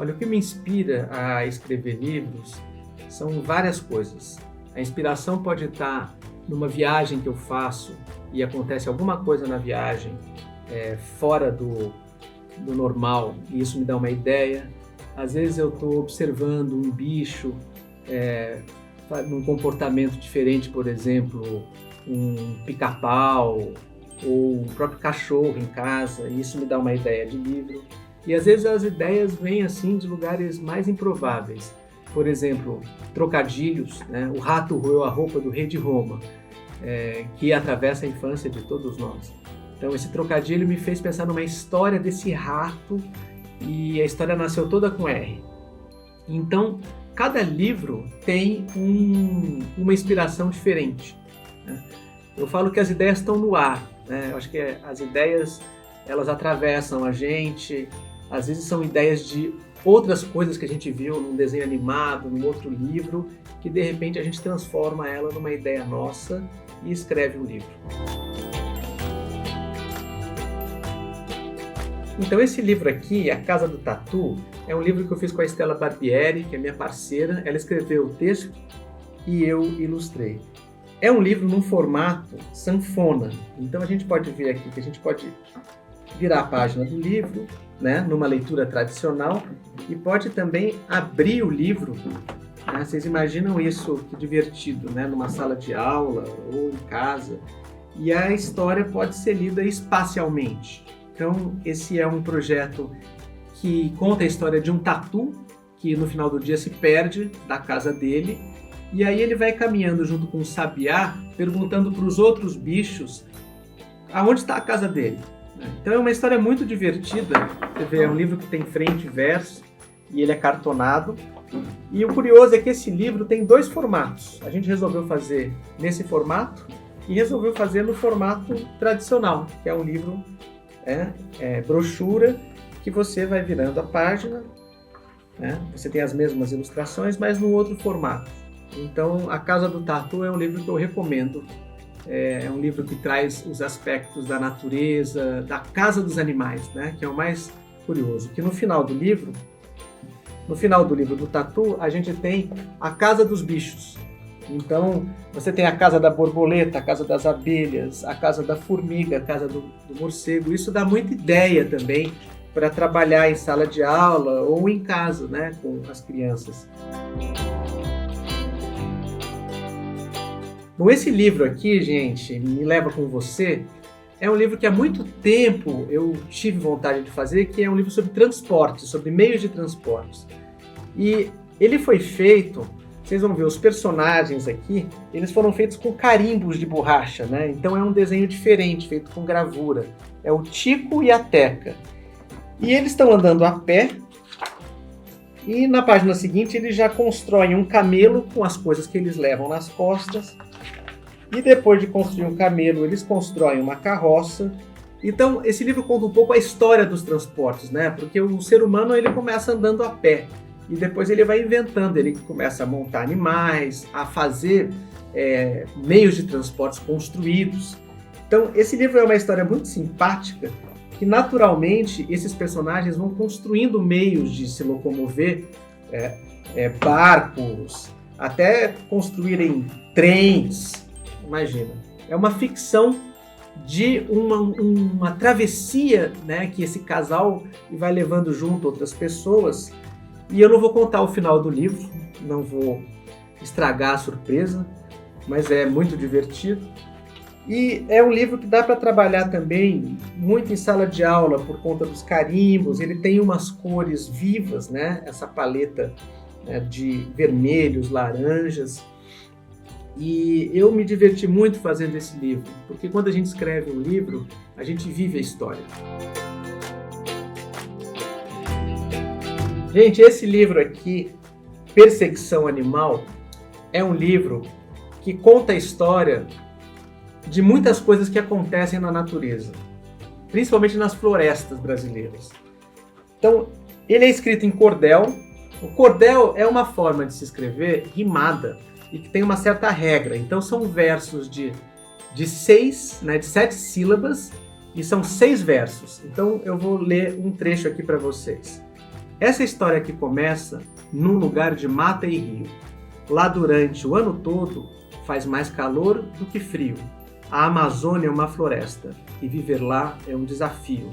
Olha, o que me inspira a escrever livros são várias coisas. A inspiração pode estar numa viagem que eu faço e acontece alguma coisa na viagem fora do normal e isso me dá uma ideia. Às vezes eu estou observando um bicho num comportamento diferente, por exemplo, um pica-pau ou o próprio cachorro em casa, e isso me dá uma ideia de livro. E às vezes as ideias vêm assim de lugares mais improváveis. Por exemplo, trocadilhos, né? O rato roeu a roupa do rei de Roma, que atravessa a infância de todos nós. Então esse trocadilho me fez pensar numa história desse rato e a história nasceu toda com R. Então, cada livro tem uma inspiração diferente, né? Eu falo que as ideias estão no ar, né? Eu acho que as ideias, elas atravessam a gente, às vezes são ideias de outras coisas que a gente viu num desenho animado, num outro livro, que de repente a gente transforma ela numa ideia nossa e escreve um livro. Então esse livro aqui, A Casa do Tatu, é um livro que eu fiz com a Stella Barbieri, que é minha parceira. Ela escreveu o texto e eu ilustrei. É um livro num formato sanfona. Então a gente pode ver aqui que a gente pode virar a página do livro, né, numa leitura tradicional, e pode também abrir o livro, né? Vocês imaginam isso, que divertido, né, numa sala de aula ou em casa. E a história pode ser lida espacialmente. Então esse é um projeto que conta a história de um tatu que no final do dia se perde da casa dele, e aí ele vai caminhando junto com um sabiá, perguntando para os outros bichos aonde está a casa dele. Então é uma história muito divertida. Você vê, é um livro que tem frente e verso e ele é cartonado. E o curioso é que esse livro tem dois formatos. A gente resolveu fazer nesse formato e resolveu fazer no formato tradicional, que é um livro brochura, que você vai virando a página, né? Você tem as mesmas ilustrações, mas no outro formato. Então, A Casa do Tatu é um livro que eu recomendo. É um livro que traz os aspectos da natureza, da casa dos animais, né? Que é o mais curioso. Que no final do livro do Tatu, a gente tem a casa dos bichos. Então, você tem a casa da borboleta, a casa das abelhas, a casa da formiga, a casa do morcego. Isso dá muita ideia também para trabalhar em sala de aula ou em casa, né, com as crianças. Bom, esse livro aqui, gente, Me Leva Com Você, é um livro que há muito tempo eu tive vontade de fazer, que é um livro sobre transportes, sobre meios de transportes. E ele foi feito, vocês vão ver, os personagens aqui, eles foram feitos com carimbos de borracha, né? Então é um desenho diferente, feito com gravura. É o Tico e a Teca. E eles estão andando a pé, e na página seguinte eles já constroem um camelo com as coisas que eles levam nas costas. E depois de construir um camelo, eles constroem uma carroça. Então, esse livro conta um pouco a história dos transportes, né? Porque o ser humano ele começa andando a pé. E depois ele vai inventando, ele começa a montar animais, a fazer meios de transportes construídos. Então, esse livro é uma história muito simpática, que naturalmente esses personagens vão construindo meios de se locomover, barcos, até construírem trens. Imagina, é uma ficção de uma travessia, né, que esse casal vai levando junto outras pessoas. E eu não vou contar o final do livro, não vou estragar a surpresa, mas é muito divertido. E é um livro que dá para trabalhar também muito em sala de aula por conta dos carimbos. Ele tem umas cores vivas, né, essa paleta, né, de vermelhos, laranjas. E eu me diverti muito fazendo esse livro, porque quando a gente escreve um livro, a gente vive a história. Gente, esse livro aqui, Perseguição Animal, é um livro que conta a história de muitas coisas que acontecem na natureza, principalmente nas florestas brasileiras. Então, ele é escrito em cordel. O cordel é uma forma de se escrever rimada e que tem uma certa regra. Então, são versos de 7 sílabas e são 6 versos. Então, eu vou ler um trecho aqui para vocês. Essa história aqui começa num lugar de mata e rio. Lá durante o ano todo faz mais calor do que frio. A Amazônia é uma floresta e viver lá é um desafio.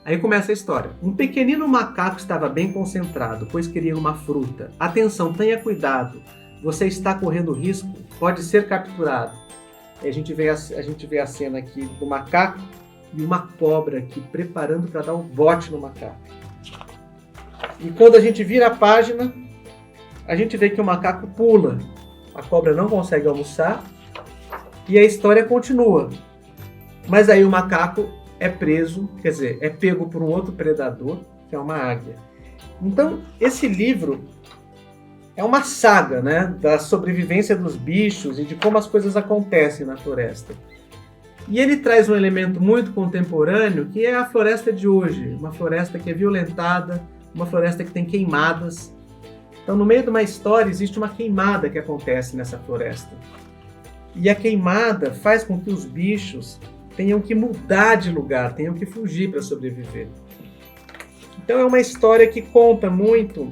Aí começa a história. Um pequenino macaco estava bem concentrado, pois queria uma fruta. Atenção, tenha cuidado. Você está correndo risco, pode ser capturado. Aí a gente vê a cena aqui do macaco e uma cobra aqui preparando para dar um bote no macaco. E quando a gente vira a página, a gente vê que o macaco pula. A cobra não consegue almoçar e a história continua. Mas aí o macaco é preso, quer dizer, é pego por um outro predador, que é uma águia. Então, esse livro é uma saga, né, da sobrevivência dos bichos e de como as coisas acontecem na floresta. E ele traz um elemento muito contemporâneo, que é a floresta de hoje, uma floresta que é violentada, uma floresta que tem queimadas. Então, no meio de uma história, existe uma queimada que acontece nessa floresta. E a queimada faz com que os bichos tenham que mudar de lugar, tenham que fugir para sobreviver. Então é uma história que conta muito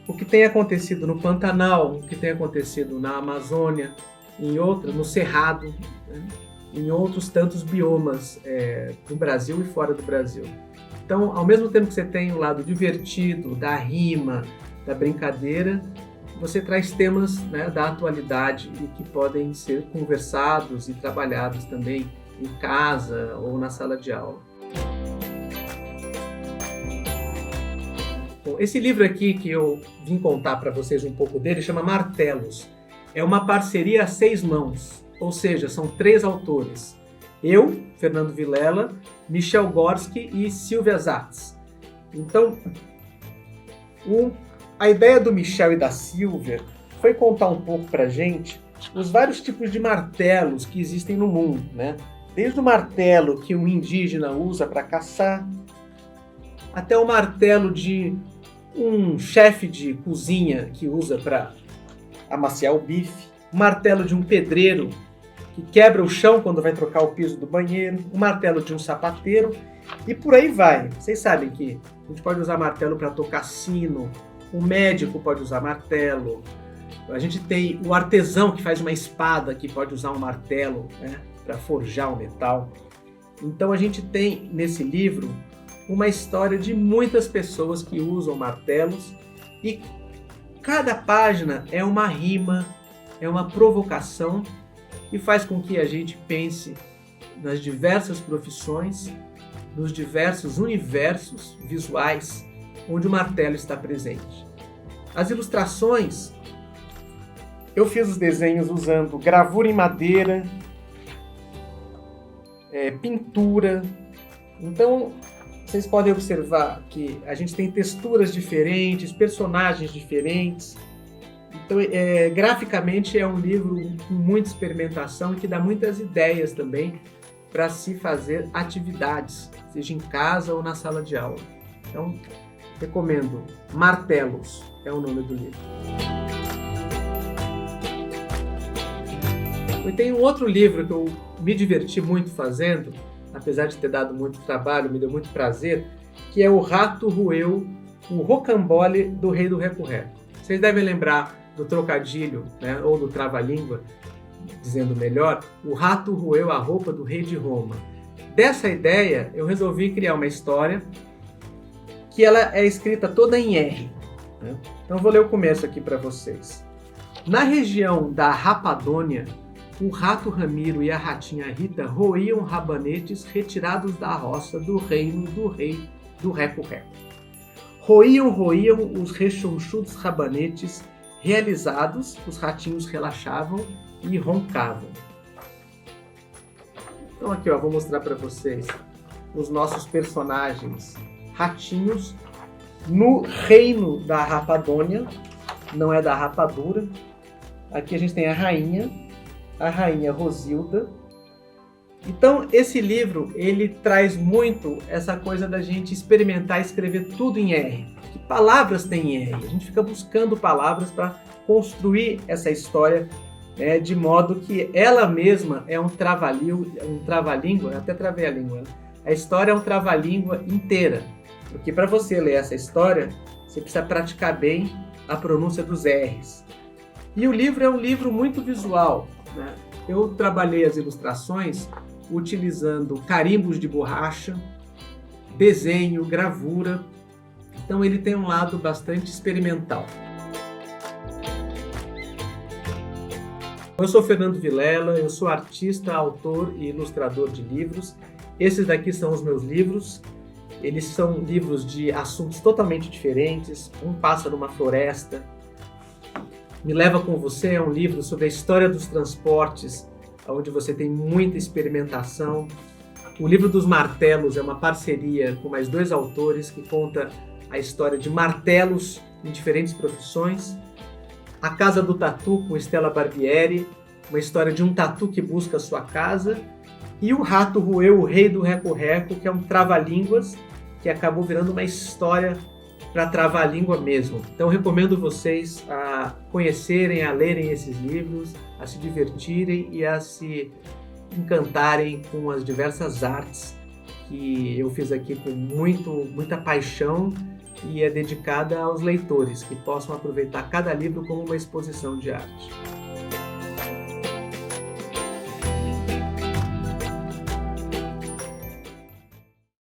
o que tem acontecido no Pantanal, o que tem acontecido na Amazônia, no Cerrado, né? Em outros tantos biomas no Brasil e fora do Brasil. Então, ao mesmo tempo que você tem o lado divertido, da rima, da brincadeira, você traz temas, né, da atualidade e que podem ser conversados e trabalhados também em casa ou na sala de aula. Bom, esse livro aqui que eu vim contar para vocês um pouco dele chama Martelos. É uma parceria a 6 mãos, ou seja, são 3 autores. Eu, Fernando Vilela, Michel Gorski e Silvia Zatz. Então, a ideia do Michel e da Silvia foi contar um pouco para a gente os vários tipos de martelos que existem no mundo, né? Desde o martelo que um indígena usa para caçar, até o martelo de um chefe de cozinha que usa para amaciar o bife, o martelo de um pedreiro que quebra o chão quando vai trocar o piso do banheiro, o martelo de um sapateiro e por aí vai. Vocês sabem que a gente pode usar martelo para tocar sino, o médico pode usar martelo, a gente tem o artesão que faz uma espada que pode usar um martelo, né, para forjar o metal. Então a gente tem nesse livro uma história de muitas pessoas que usam martelos e cada página é uma rima, é uma provocação que faz com que a gente pense nas diversas profissões, nos diversos universos visuais onde o martelo está presente. As ilustrações, eu fiz os desenhos usando gravura em madeira, pintura. Então, vocês podem observar que a gente tem texturas diferentes, personagens diferentes. Então, graficamente é um livro com muita experimentação e que dá muitas ideias também para se fazer atividades, seja em casa ou na sala de aula. Então, recomendo. Martelos é o nome do livro. E tem um outro livro que eu me diverti muito fazendo, apesar de ter dado muito trabalho, me deu muito prazer, que é O Rato Roeu o Rocambole do Rei do Reco-Reco. Vocês devem lembrar do trocadilho, né, ou do trava-língua, dizendo melhor, o rato roeu a roupa do rei de Roma. Dessa ideia, eu resolvi criar uma história que ela é escrita toda em R. Né? Então, eu vou ler o começo aqui para vocês. Na região da Rapadônia, o rato Ramiro e a ratinha Rita roíam rabanetes retirados da roça do reino do rei do Reco-Reco. Roíam os rechonchudos rabanetes realizados, os ratinhos relaxavam e roncavam. Então aqui, ó, vou mostrar para vocês os nossos personagens ratinhos no reino da Rapadônia, não é da rapadura. Aqui a gente tem a rainha Rosilda. Então esse livro, ele traz muito essa coisa da gente experimentar escrever tudo em R. Que palavras tem em R? A gente fica buscando palavras para construir essa história, né, de modo que ela mesma é um trava-língua, até travei a língua. A história é um trava-língua inteira. porque para você ler essa história, você precisa praticar bem a pronúncia dos R's. E o livro é um livro muito visual, né? Eu trabalhei as ilustrações utilizando carimbos de borracha, desenho, gravura, então ele tem um lado bastante experimental. Eu sou Fernando Vilela, eu sou artista, autor e ilustrador de livros. Esses daqui são os meus livros. Eles são livros de assuntos totalmente diferentes. Um passa numa floresta. Me Leva com Você é um livro sobre a história dos transportes, onde você tem muita experimentação. O Livro dos Martelos é uma parceria com mais 2 autores que conta a história de martelos em diferentes profissões. A Casa do Tatu, com Stella Barbieri, uma história de um tatu que busca a sua casa. E O Rato Roeu o Rei do Reco-Reco, que é um trava-línguas, que acabou virando uma história para trava-língua mesmo. Então recomendo vocês a conhecerem, a lerem esses livros, a se divertirem e a se encantarem com as diversas artes que eu fiz aqui com muita paixão e é dedicada aos leitores, que possam aproveitar cada livro como uma exposição de arte.